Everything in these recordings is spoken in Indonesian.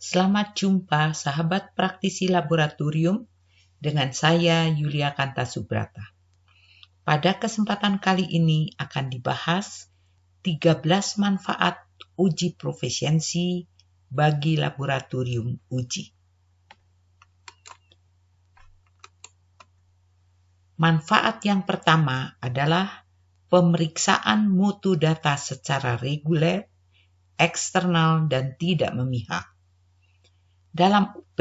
Selamat jumpa sahabat praktisi laboratorium dengan saya Yulia Kanta Subrata. Pada kesempatan kali ini akan dibahas 13 manfaat uji profesiensi bagi laboratorium uji. Manfaat yang pertama adalah pemeriksaan mutu data secara reguler, eksternal, dan tidak memihak. Dalam UP,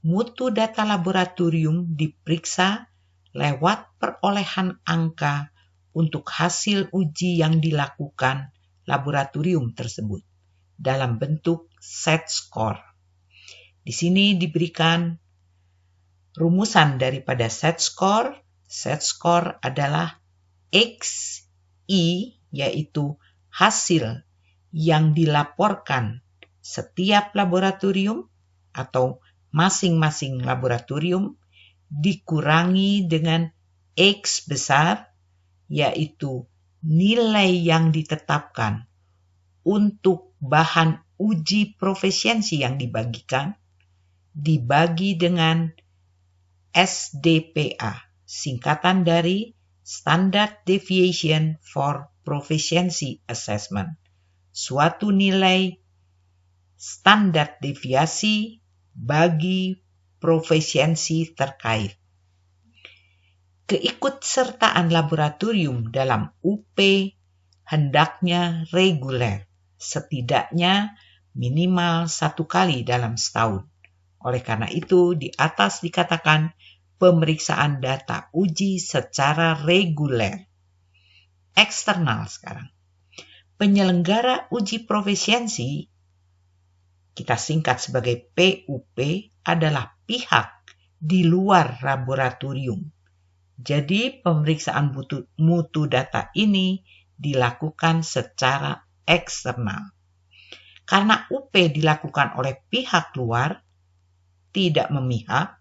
mutu data laboratorium diperiksa lewat perolehan angka untuk hasil uji yang dilakukan laboratorium tersebut dalam bentuk set score. Di sini diberikan rumusan daripada set score. Set score adalah XI, yaitu hasil yang dilaporkan setiap laboratorium atau masing-masing laboratorium dikurangi dengan X besar, yaitu nilai yang ditetapkan untuk bahan uji profesiensi yang dibagikan, dibagi dengan SDPA, singkatan dari Standard Deviation for Proficiency Assessment, suatu nilai standar deviasi bagi profesiensi terkait. Keikutsertaan laboratorium dalam UP hendaknya reguler, setidaknya minimal 1 kali dalam setahun. Oleh karena itu, di atas dikatakan pemeriksaan data uji secara reguler. Eksternal sekarang. Penyelenggara uji profesiensi, kita singkat sebagai PUP, adalah pihak di luar laboratorium. Jadi pemeriksaan mutu data ini dilakukan secara eksternal. Karena UP dilakukan oleh pihak luar, tidak memihak,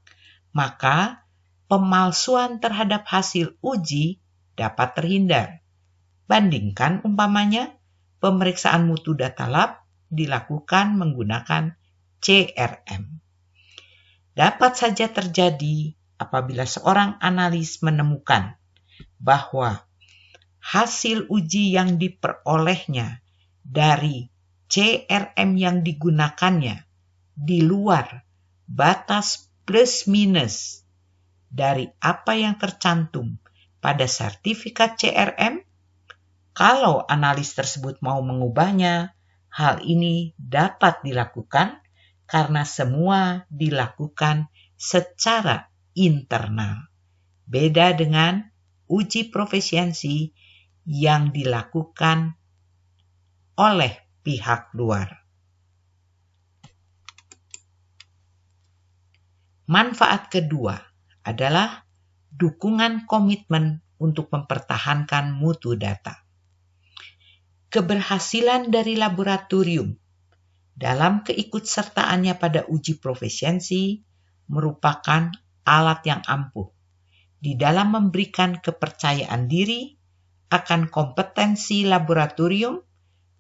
maka pemalsuan terhadap hasil uji dapat terhindar. Bandingkan umpamanya pemeriksaan mutu data lab dilakukan menggunakan CRM. Dapat saja terjadi apabila seorang analis menemukan bahwa hasil uji yang diperolehnya dari CRM yang digunakannya di luar batas plus minus dari apa yang tercantum pada sertifikat CRM. Kalau analis tersebut mau mengubahnya, hal ini dapat dilakukan karena semua dilakukan secara internal. Beda dengan uji profesiensi yang dilakukan oleh pihak luar. Manfaat kedua adalah dukungan komitmen untuk mempertahankan mutu data. Keberhasilan dari laboratorium dalam keikutsertaannya pada uji profesiensi merupakan alat yang ampuh di dalam memberikan kepercayaan diri akan kompetensi laboratorium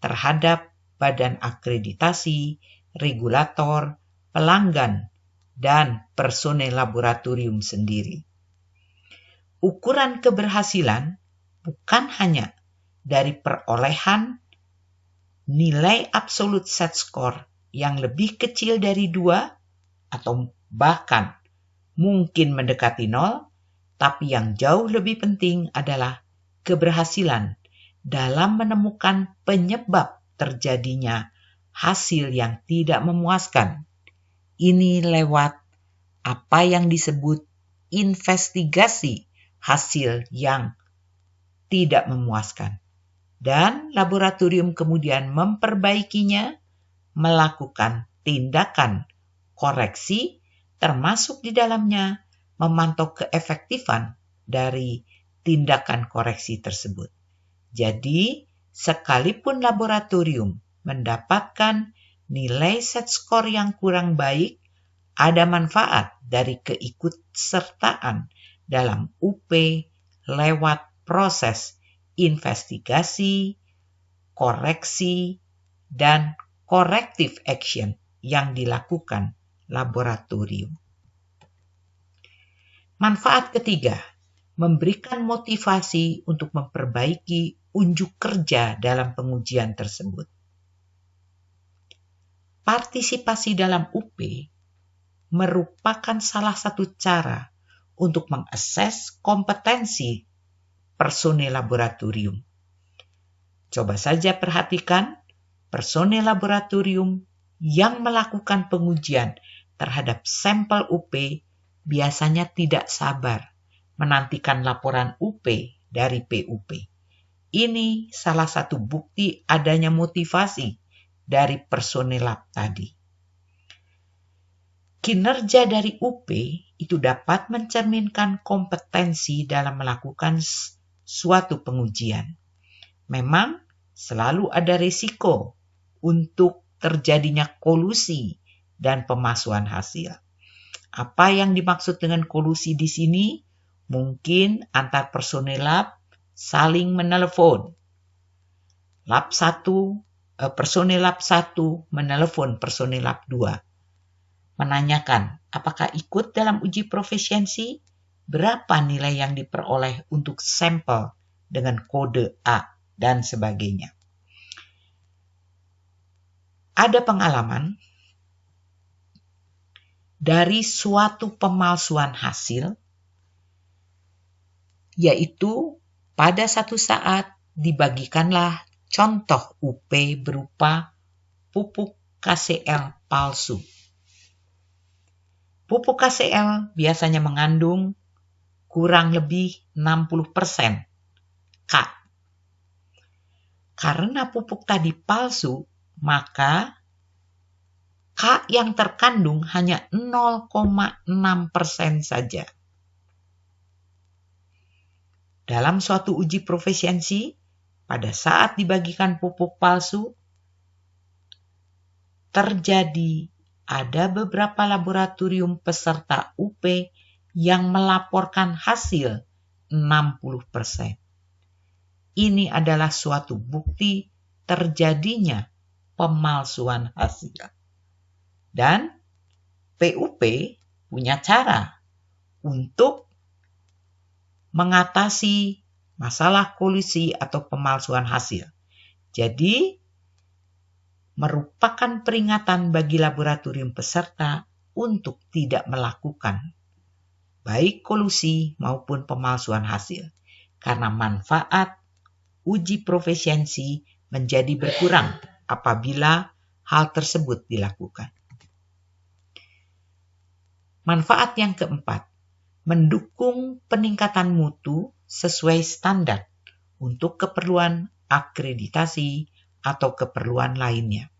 terhadap badan akreditasi, regulator, pelanggan, dan personel laboratorium sendiri. Ukuran keberhasilan bukan hanya dari perolehan nilai absolut set score yang lebih kecil dari 2 atau bahkan mungkin mendekati 0, tapi yang jauh lebih penting adalah keberhasilan dalam menemukan penyebab terjadinya hasil yang tidak memuaskan. Ini lewat apa yang disebut investigasi hasil yang tidak memuaskan. Dan laboratorium kemudian memperbaikinya, melakukan tindakan koreksi, termasuk di dalamnya memantau keefektifan dari tindakan koreksi tersebut. Jadi, sekalipun laboratorium mendapatkan nilai set score yang kurang baik, ada manfaat dari keikutsertaan dalam UP lewat proses investigasi, koreksi, dan corrective action yang dilakukan laboratorium. Manfaat ketiga, memberikan motivasi untuk memperbaiki unjuk kerja dalam pengujian tersebut. Partisipasi dalam UP merupakan salah satu cara untuk mengakses kompetensi personel laboratorium. Coba saja perhatikan personel laboratorium yang melakukan pengujian terhadap sampel UP biasanya tidak sabar menantikan laporan UP dari PUP. Ini salah satu bukti adanya motivasi dari personel lab tadi. Kinerja dari UP itu dapat mencerminkan kompetensi dalam melakukan suatu pengujian. Memang selalu ada risiko untuk terjadinya kolusi dan pemalsuan hasil. Apa yang dimaksud dengan kolusi di sini? Mungkin antar personel lab saling menelepon. Personel lab 1 menelepon personel lab 2. Menanyakan apakah ikut dalam uji profesiensi, berapa nilai yang diperoleh untuk sampel dengan kode A, dan sebagainya. Ada pengalaman dari suatu pemalsuan hasil, yaitu pada satu saat dibagikanlah contoh UP berupa pupuk KCl palsu. Pupuk KCl biasanya mengandung kurang lebih 60% K. Karena pupuk tadi palsu, maka K yang terkandung hanya 0,6% saja. Dalam suatu uji profesiensi, pada saat dibagikan pupuk palsu, terjadi ada beberapa laboratorium peserta UP yang melaporkan hasil 60%. Ini adalah suatu bukti terjadinya pemalsuan hasil. Dan PUP punya cara untuk mengatasi masalah kolusi atau pemalsuan hasil. Jadi, merupakan peringatan bagi laboratorium peserta untuk tidak melakukan baik kolusi maupun pemalsuan hasil, karena manfaat uji profesiensi menjadi berkurang apabila hal tersebut dilakukan. Manfaat yang keempat, mendukung peningkatan mutu sesuai standar untuk keperluan akreditasi atau keperluan lainnya.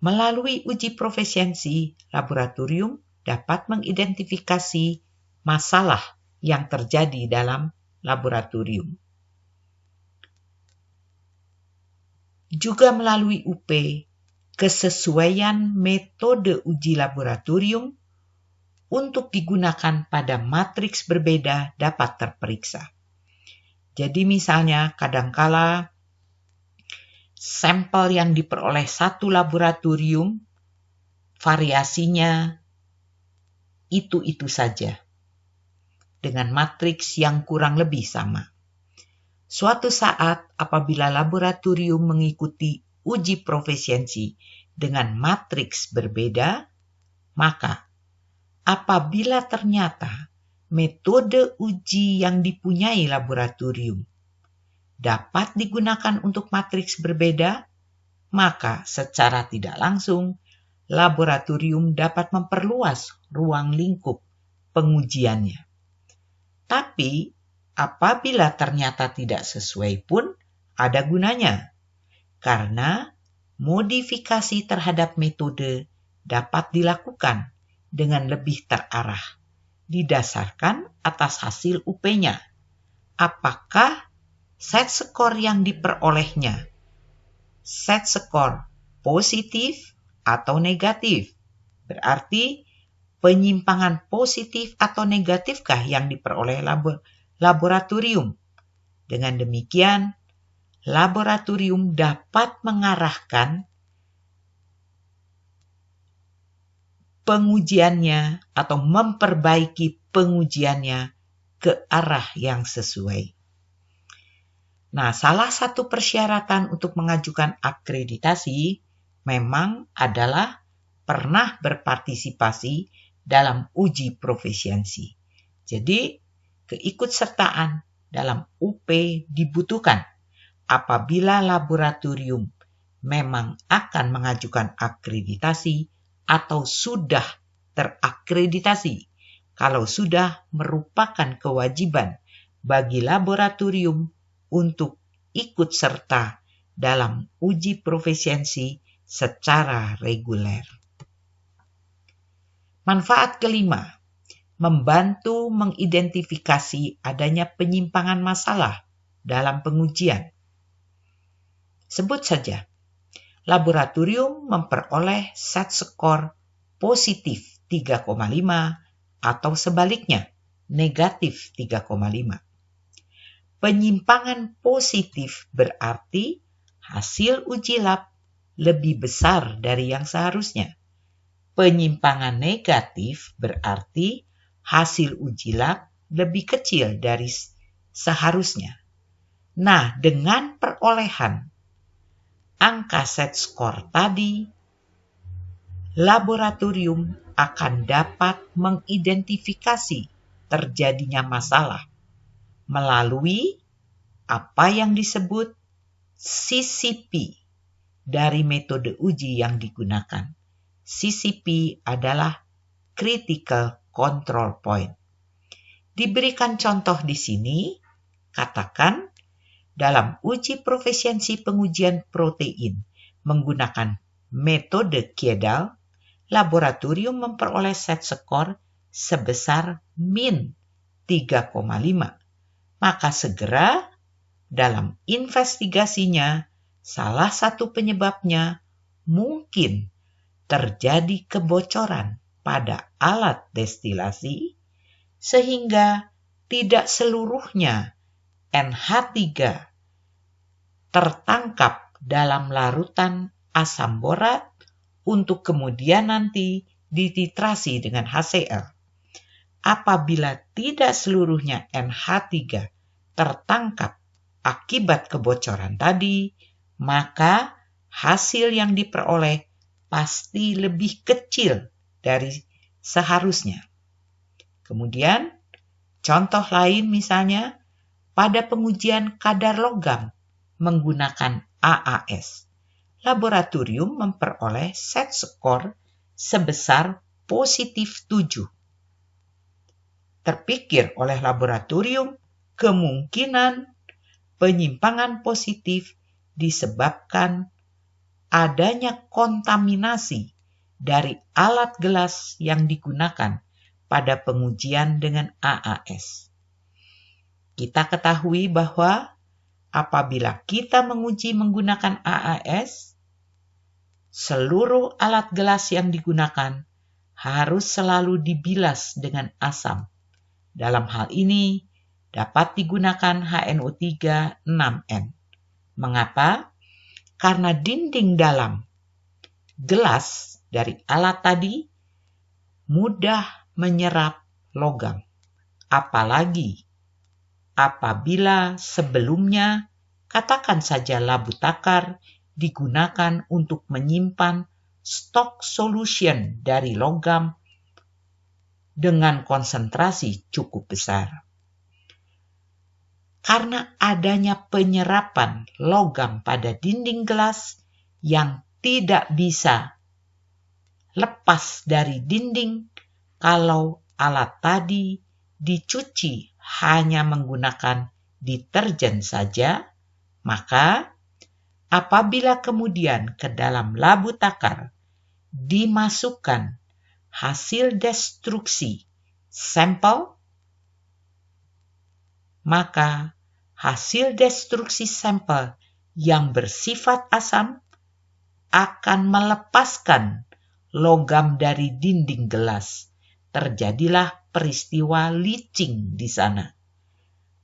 Melalui uji profesiensi, laboratorium dapat mengidentifikasi masalah yang terjadi dalam laboratorium. Juga melalui UP, kesesuaian metode uji laboratorium untuk digunakan pada matriks berbeda dapat terperiksa. Jadi misalnya kadangkala sampel yang diperoleh satu laboratorium variasinya itu-itu saja dengan matriks yang kurang lebih sama. Suatu saat apabila laboratorium mengikuti uji profesiensi dengan matriks berbeda, maka apabila ternyata metode uji yang dipunyai laboratorium dapat digunakan untuk matriks berbeda, maka secara tidak langsung laboratorium dapat memperluas ruang lingkup pengujiannya. Tapi apabila ternyata tidak sesuai pun ada gunanya, karena modifikasi terhadap metode dapat dilakukan dengan lebih terarah, didasarkan atas hasil UP-nya. Apakah set skor yang diperolehnya set skor positif atau negatif? Berarti penyimpangan positif atau negatifkah yang diperoleh laboratorium? Dengan demikian, laboratorium dapat mengarahkan pengujiannya atau memperbaiki pengujiannya ke arah yang sesuai. Nah, salah satu persyaratan untuk mengajukan akreditasi memang adalah pernah berpartisipasi dalam uji profesiensi. Jadi, keikutsertaan dalam UP dibutuhkan apabila laboratorium memang akan mengajukan akreditasi atau sudah terakreditasi. Kalau sudah, merupakan kewajiban bagi laboratorium untuk ikut serta dalam uji profesiensi secara reguler. Manfaat kelima, membantu mengidentifikasi adanya penyimpangan masalah dalam pengujian. Sebut saja, laboratorium memperoleh set skor positif 3,5 atau sebaliknya negatif 3,5. Penyimpangan positif berarti hasil uji lab lebih besar dari yang seharusnya. Penyimpangan negatif berarti hasil uji lab lebih kecil dari seharusnya. Nah, dengan perolehan angka set skor tadi, laboratorium akan dapat mengidentifikasi terjadinya masalah melalui apa yang disebut CCP dari metode uji yang digunakan. CCP adalah Critical Control Point. Diberikan contoh di sini, katakan dalam uji profesiensi pengujian protein menggunakan metode Kiedal, laboratorium memperoleh set skor sebesar min 3,5. Maka segera dalam investigasinya, salah satu penyebabnya mungkin terjadi kebocoran pada alat destilasi sehingga tidak seluruhnya NH3 tertangkap dalam larutan asam borat untuk kemudian nanti dititrasi dengan HCl. Apabila tidak seluruhnya NH3 tertangkap akibat kebocoran tadi, maka hasil yang diperoleh pasti lebih kecil dari seharusnya. Kemudian, contoh lain misalnya, pada pengujian kadar logam menggunakan AAS, laboratorium memperoleh set skor sebesar positif 7. Terpikir oleh laboratorium kemungkinan penyimpangan positif disebabkan adanya kontaminasi dari alat gelas yang digunakan pada pengujian dengan AAS. Kita ketahui bahwa apabila kita menguji menggunakan AAS, seluruh alat gelas yang digunakan harus selalu dibilas dengan asam. Dalam hal ini dapat digunakan HNO3 6N. Mengapa? Karena dinding dalam gelas dari alat tadi mudah menyerap logam. Apalagi apabila sebelumnya, katakan saja labu takar digunakan untuk menyimpan stok solution dari logam dengan konsentrasi cukup besar. Karena adanya penyerapan logam pada dinding gelas yang tidak bisa lepas dari dinding kalau alat tadi dicuci hanya menggunakan deterjen saja, maka apabila kemudian ke dalam labu takar dimasukkan hasil destruksi sampel, maka hasil destruksi sampel yang bersifat asam akan melepaskan logam dari dinding gelas. Terjadilah peristiwa leaching di sana.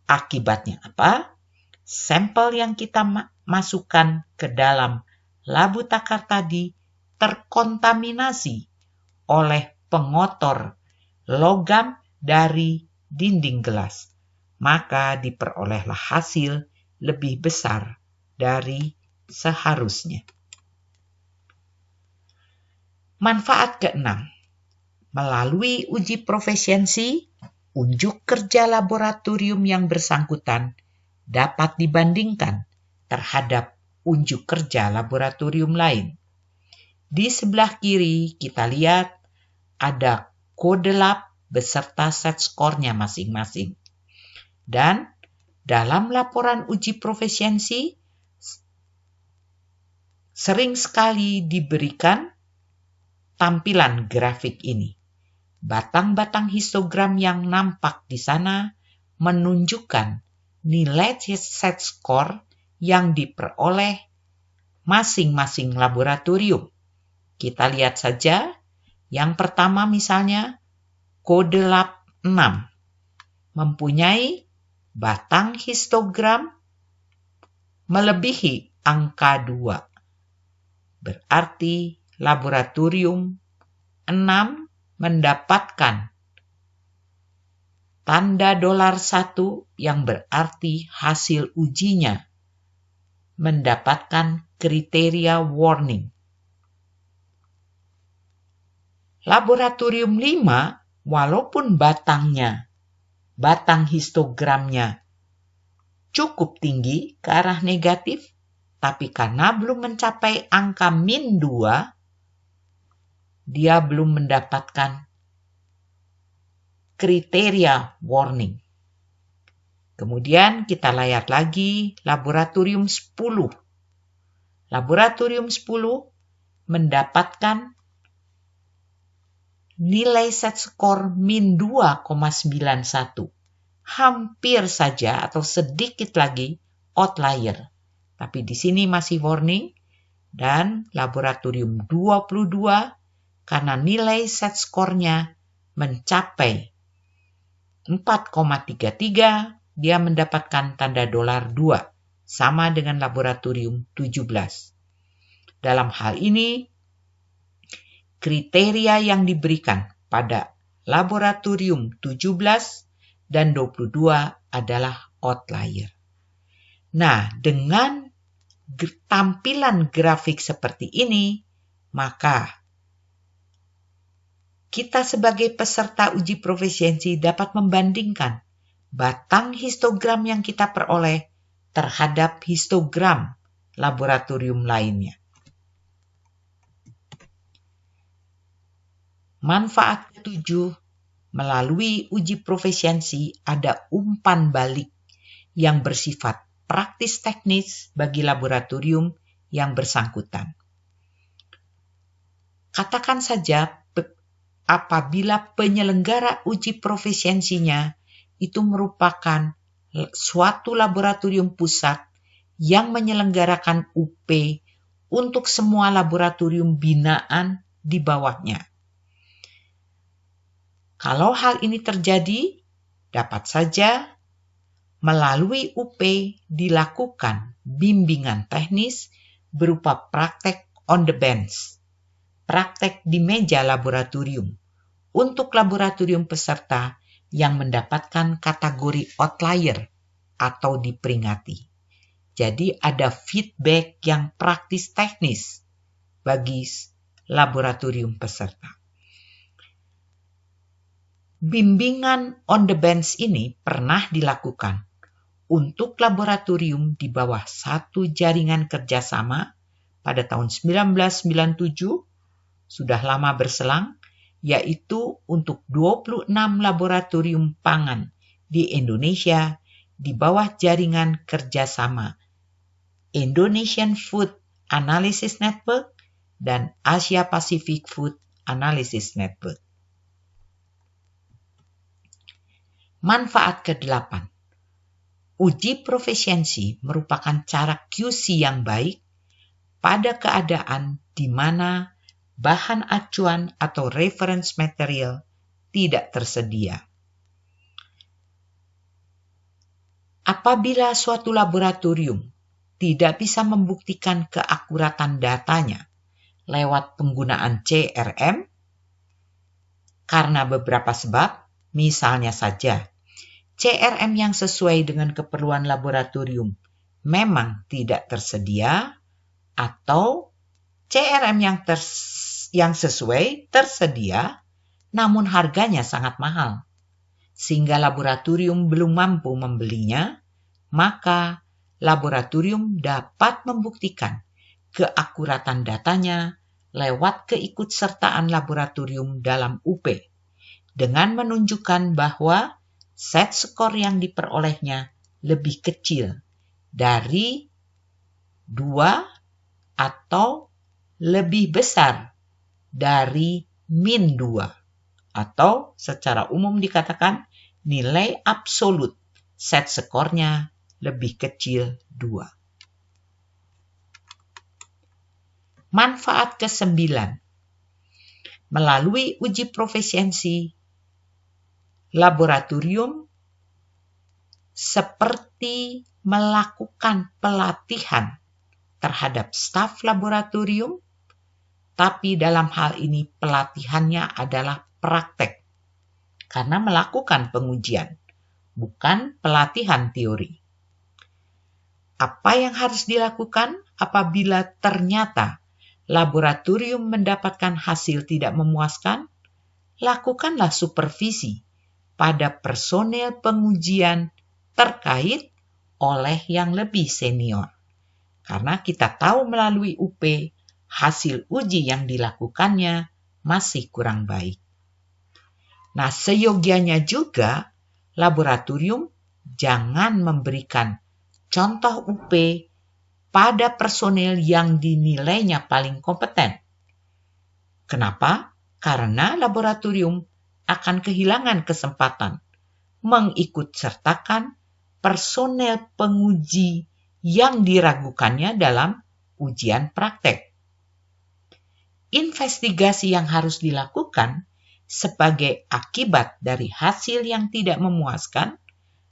Akibatnya apa? Sampel yang kita masukkan ke dalam labu takar tadi terkontaminasi oleh pengotor logam dari dinding gelas, maka diperolehlah hasil lebih besar dari seharusnya. Manfaat keenam, melalui uji profesiensi, unjuk kerja laboratorium yang bersangkutan dapat dibandingkan terhadap unjuk kerja laboratorium lain. Di sebelah kiri kita lihat ada kode lab beserta set skornya masing-masing. Dan dalam laporan uji profesiensi sering sekali diberikan tampilan grafik ini. Batang-batang histogram yang nampak di sana menunjukkan nilai set skor yang diperoleh masing-masing laboratorium. Kita lihat saja, yang pertama misalnya kode lab 6 mempunyai batang histogram melebihi angka 2. Berarti laboratorium 6 mendapatkan tanda $1 yang berarti hasil ujinya mendapatkan kriteria warning. Laboratorium 5, walaupun batang histogramnya cukup tinggi ke arah negatif, tapi karena belum mencapai angka -2, dia belum mendapatkan kriteria warning. Kemudian kita lihat lagi laboratorium 10. Laboratorium 10 mendapatkan nilai set skor -2,91. Hampir saja atau sedikit lagi outlier. Tapi di sini masih warning. Dan laboratorium 22 karena nilai set skornya mencapai 4,33, dia mendapatkan tanda $2, sama dengan laboratorium 17. Dalam hal ini, kriteria yang diberikan pada laboratorium 17 dan 22 adalah outlier. Nah, dengan tampilan grafik seperti ini, maka kita sebagai peserta uji profesiensi dapat membandingkan batang histogram yang kita peroleh terhadap histogram laboratorium lainnya. Manfaat ke-7, melalui uji profesiensi ada umpan balik yang bersifat praktis teknis bagi laboratorium yang bersangkutan. Katakan saja apabila penyelenggara uji profesiensinya itu merupakan suatu laboratorium pusat yang menyelenggarakan UP untuk semua laboratorium binaan di bawahnya. Kalau hal ini terjadi, dapat saja melalui UP dilakukan bimbingan teknis berupa praktek on the bench, praktek di meja laboratorium, untuk laboratorium peserta yang mendapatkan kategori outlier atau diperingati. Jadi ada feedback yang praktis teknis bagi laboratorium peserta. Bimbingan on the bench ini pernah dilakukan untuk laboratorium di bawah satu jaringan kerjasama pada tahun 1997, sudah lama berselang, yaitu untuk 26 laboratorium pangan di Indonesia di bawah jaringan kerjasama Indonesian Food Analysis Network dan Asia Pacific Food Analysis Network. Manfaat ke-8. Uji profesiensi merupakan cara QC yang baik pada keadaan di mana bahan acuan atau reference material tidak tersedia. Apabila suatu laboratorium tidak bisa membuktikan keakuratan datanya lewat penggunaan CRM, Karena beberapa sebab, misalnya saja, CRM yang sesuai dengan keperluan laboratorium memang tidak tersedia, atau CRM yang sesuai tersedia, namun harganya sangat mahal, sehingga laboratorium belum mampu membelinya, maka laboratorium dapat membuktikan keakuratan datanya lewat keikutsertaan laboratorium dalam UP, dengan menunjukkan bahwa set skor yang diperolehnya lebih kecil dari 2 atau lebih besar dari min 2, atau secara umum dikatakan nilai absolut set skornya lebih kecil 2. Manfaat ke-9. Melalui uji profesiensi, laboratorium seperti melakukan pelatihan terhadap staf laboratorium, tapi dalam hal ini pelatihannya adalah praktek, karena melakukan pengujian, bukan pelatihan teori. Apa yang harus dilakukan apabila ternyata laboratorium mendapatkan hasil tidak memuaskan? Lakukanlah supervisi pada personel pengujian terkait oleh yang lebih senior. Karena kita tahu melalui UP, hasil uji yang dilakukannya masih kurang baik. Nah, seyogianya juga laboratorium jangan memberikan contoh UP pada personel yang dinilainya paling kompeten. Kenapa? Karena laboratorium akan kehilangan kesempatan mengikutsertakan personel penguji yang diragukannya dalam ujian praktek. Investigasi yang harus dilakukan sebagai akibat dari hasil yang tidak memuaskan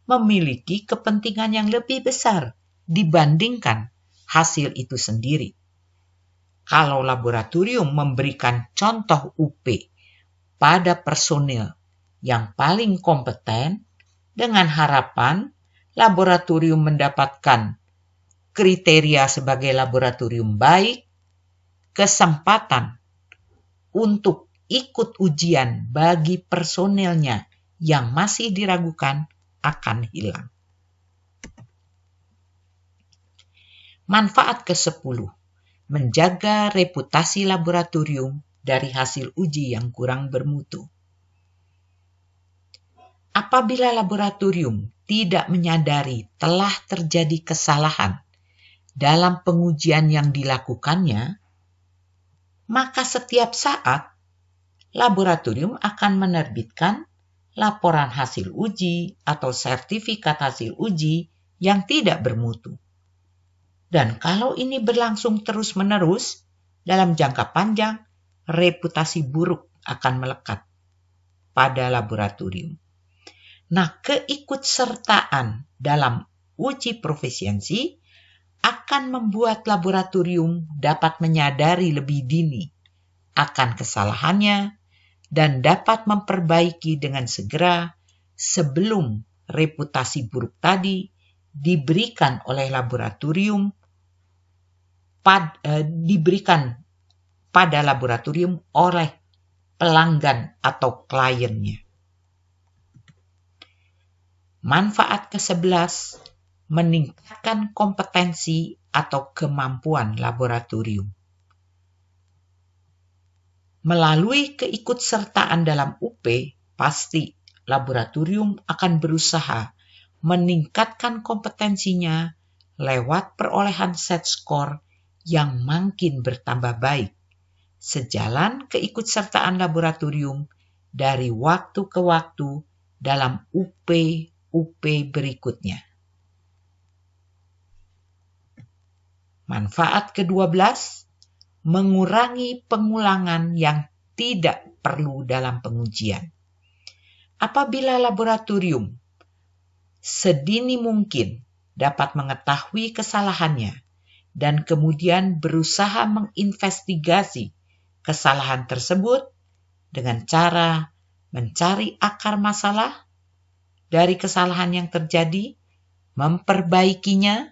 memiliki kepentingan yang lebih besar dibandingkan hasil itu sendiri. Kalau laboratorium memberikan contoh UP pada personil yang paling kompeten dengan harapan laboratorium mendapatkan kriteria sebagai laboratorium baik, kesempatan untuk ikut ujian bagi personelnya yang masih diragukan akan hilang. Manfaat ke-10, menjaga reputasi laboratorium dari hasil uji yang kurang bermutu. Apabila laboratorium tidak menyadari telah terjadi kesalahan dalam pengujian yang dilakukannya, maka setiap saat laboratorium akan menerbitkan laporan hasil uji atau sertifikat hasil uji yang tidak bermutu. Dan kalau ini berlangsung terus-menerus, dalam jangka panjang, reputasi buruk akan melekat pada laboratorium. Nah, keikutsertaan dalam uji profesiensi akan membuat laboratorium dapat menyadari lebih dini akan kesalahannya dan dapat memperbaiki dengan segera sebelum reputasi buruk tadi diberikan oleh laboratorium diberikan pada laboratorium oleh pelanggan atau kliennya. Manfaat ke-11, meningkatkan kompetensi atau kemampuan laboratorium. Melalui keikutsertaan dalam UP, pasti laboratorium akan berusaha meningkatkan kompetensinya lewat perolehan set skor yang makin bertambah baik, sejalan keikutsertaan laboratorium dari waktu ke waktu dalam UP berikutnya. Manfaat ke-12, mengurangi pengulangan yang tidak perlu dalam pengujian. Apabila laboratorium sedini mungkin dapat mengetahui kesalahannya dan kemudian berusaha menginvestigasi kesalahan tersebut dengan cara mencari akar masalah dari kesalahan yang terjadi, memperbaikinya,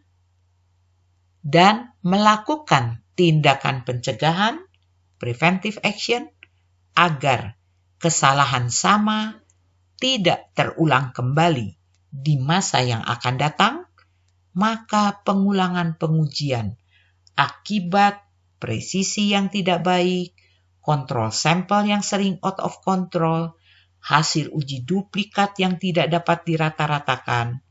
dan melakukan tindakan pencegahan, preventive action, agar kesalahan sama tidak terulang kembali di masa yang akan datang, maka pengulangan pengujian akibat presisi yang tidak baik, kontrol sampel yang sering out of control, hasil uji duplikat yang tidak dapat dirata-ratakan,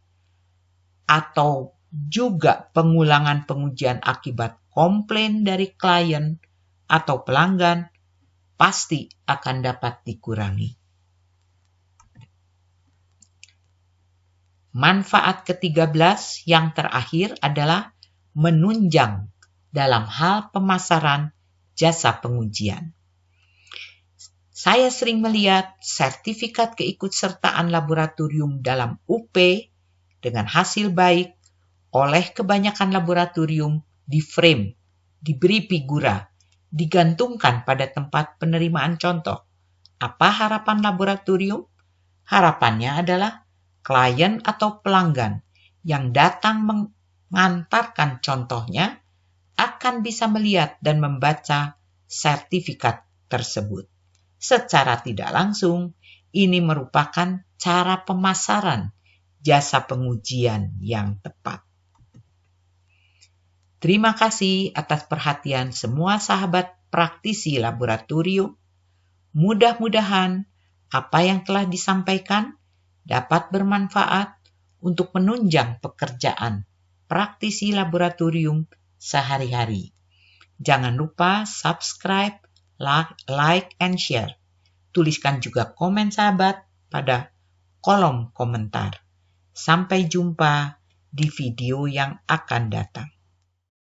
atau juga pengulangan pengujian akibat komplain dari klien atau pelanggan pasti akan dapat dikurangi. Manfaat ke-13 yang terakhir adalah menunjang dalam hal pemasaran jasa pengujian. Saya sering melihat sertifikat keikutsertaan laboratorium dalam UP dengan hasil baik oleh kebanyakan laboratorium di frame, diberi figura, digantungkan pada tempat penerimaan contoh. Apa harapan laboratorium? Harapannya adalah klien atau pelanggan yang datang mengantarkan contohnya akan bisa melihat dan membaca sertifikat tersebut. Secara tidak langsung, ini merupakan cara pemasaran jasa pengujian yang tepat. Terima kasih atas perhatian semua sahabat praktisi laboratorium. Mudah-mudahan apa yang telah disampaikan dapat bermanfaat untuk menunjang pekerjaan praktisi laboratorium sehari-hari. Jangan lupa subscribe, like, and share. Tuliskan juga komen sahabat pada kolom komentar. Sampai jumpa di video yang akan datang.